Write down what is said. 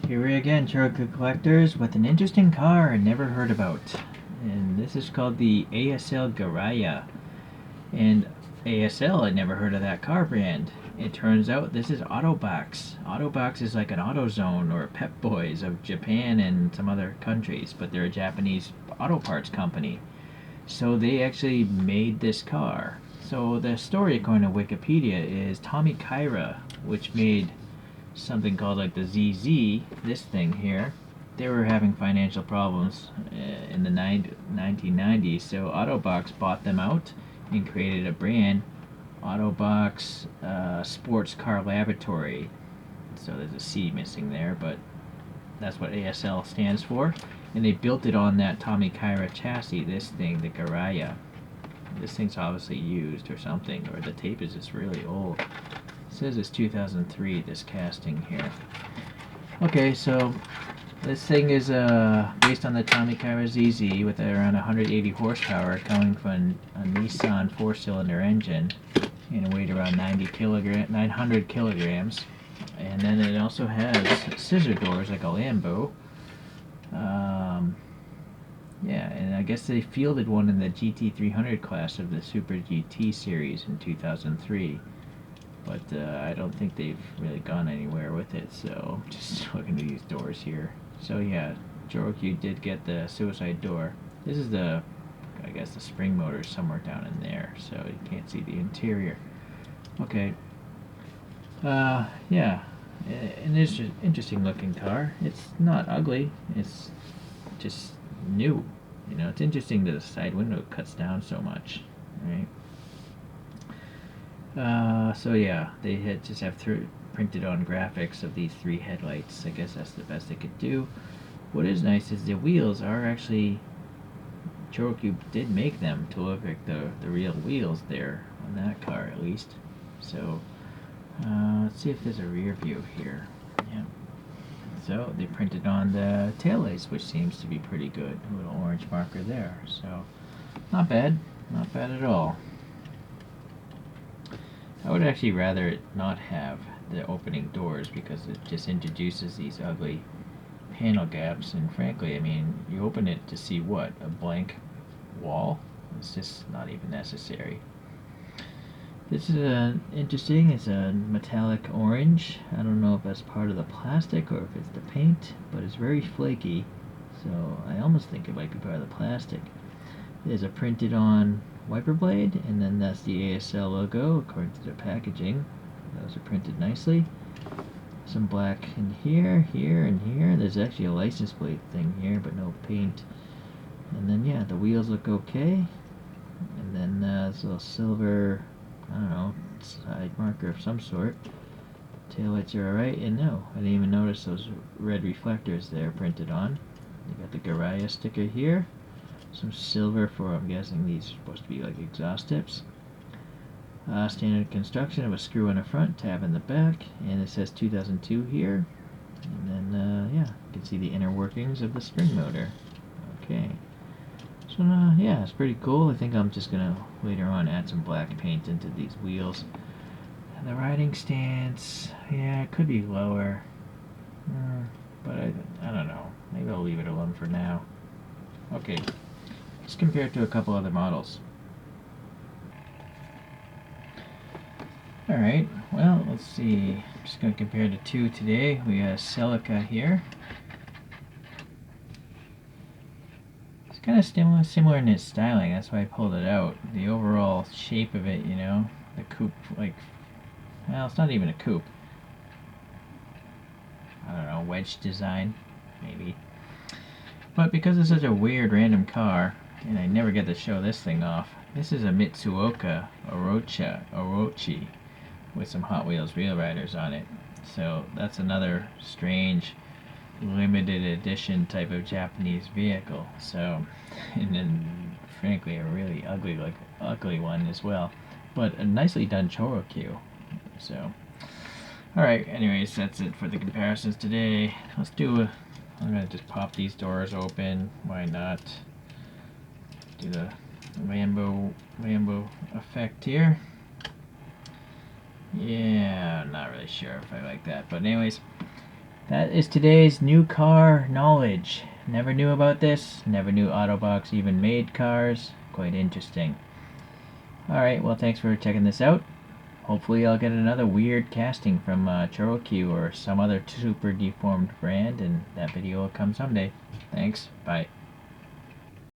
Here we again, ChoroQ collectors, with an interesting car I never heard about. And this is called the ASL Garaiya. And ASL, I never heard of that car brand. It turns out this is autobacs. Autobacs is like an AutoZone or Pep Boys of Japan and some other countries, but they're a Japanese auto parts company. So they actually made this car. So the story, according to Wikipedia, is Tommy Kyra, which made something called like the ZZ, this thing here. They were having financial problems in the 1990s, so Autobox bought them out and created a brand, Autobox Sports Car Laboratory. So there's a C missing there, but that's what ASL stands for. And they built it on that Tommy Kyra chassis, this thing, the Garaiya. This thing's obviously used or something, or the tape is just really old. It says it's 2003, this casting here. Okay, so this thing is based on the Tommy Kyra ZZ with around 180 horsepower, coming from a Nissan 4-cylinder engine, and it weighed around 900 kilograms. And then it also has scissor doors like a Lambo. Yeah, and I guess they fielded one in the GT300 class of the Super GT series in 2003. But I don't think they've really gone anywhere with it, so just looking at these doors here. So yeah, ChoroQ did get the suicide door. This is the, I guess the spring motor is somewhere down in there, so you can't see the interior. Okay. Yeah, an interesting looking car. It's not ugly, it's just new. You know, it's interesting that the side window cuts down so much, right? So yeah, they had just have printed on graphics of these three headlights. I guess that's the best they could do. What is nice is the wheels are actually, ChoroQ did make them to look like the real wheels there on that car at least. So let's see if there's a rear view here. Yeah. So they printed on the taillights, which seems to be pretty good. A little orange marker there. So not bad. Not bad at all. I would actually rather it not have the opening doors because it just introduces these ugly panel gaps, and frankly, I mean, you open it to see what? A blank wall? It's just not even necessary. This is interesting. It's a metallic orange. I don't know if that's part of the plastic or if it's the paint, but it's very flaky, so I almost think it might be part of the plastic. There's a printed on wiper blade, and then that's the ASL logo according to the packaging. Those are printed nicely. Some black in here, here, and here. There's actually a license plate thing here, but no paint. And then yeah, the wheels look okay. And then this little silver, I don't know, side marker of some sort. Taillights are alright, and no, I didn't even notice those red reflectors there printed on. You got the Garaiya sticker here. Some silver for, I'm guessing these are supposed to be like exhaust tips. Standard construction of a screw in the front, tab in the back, and it says 2002 here. And then, yeah, you can see the inner workings of the spring motor. Okay. So, yeah, it's pretty cool. I think I'm just going to later on add some black paint into these wheels. And the riding stance, yeah, it could be lower. But I don't know. Maybe I'll leave it alone for now. Okay. Let's compare it to a couple other models. Alright, well, let's see. I'm just going to compare the two today. We got Celica here. It's kind of similar in its styling, that's why I pulled it out. The overall shape of it, you know, the coupe, like, well, it's not even a coupe. I don't know, wedge design, maybe. But because it's such a weird random car, and I never get to show this thing off, this is a Mitsuoka Orochi with some Hot Wheels Real Riders on it. So that's another strange limited edition type of Japanese vehicle. So, and then frankly a really ugly one as well, but a nicely done Choro-Q. So, all right. Anyways, that's it for the comparisons today. Let's do a. I'm gonna just pop these doors open. Why not? Do the Lambo effect here. Yeah, I'm not really sure if I like that, but anyways, That is today's new car knowledge. Never knew about this. Never knew Autobox even made cars. Quite interesting. Alright, well, thanks for checking this out. Hopefully I'll get another weird casting from Choro-Q or some other super deformed brand, and that video will come someday. Thanks. Bye.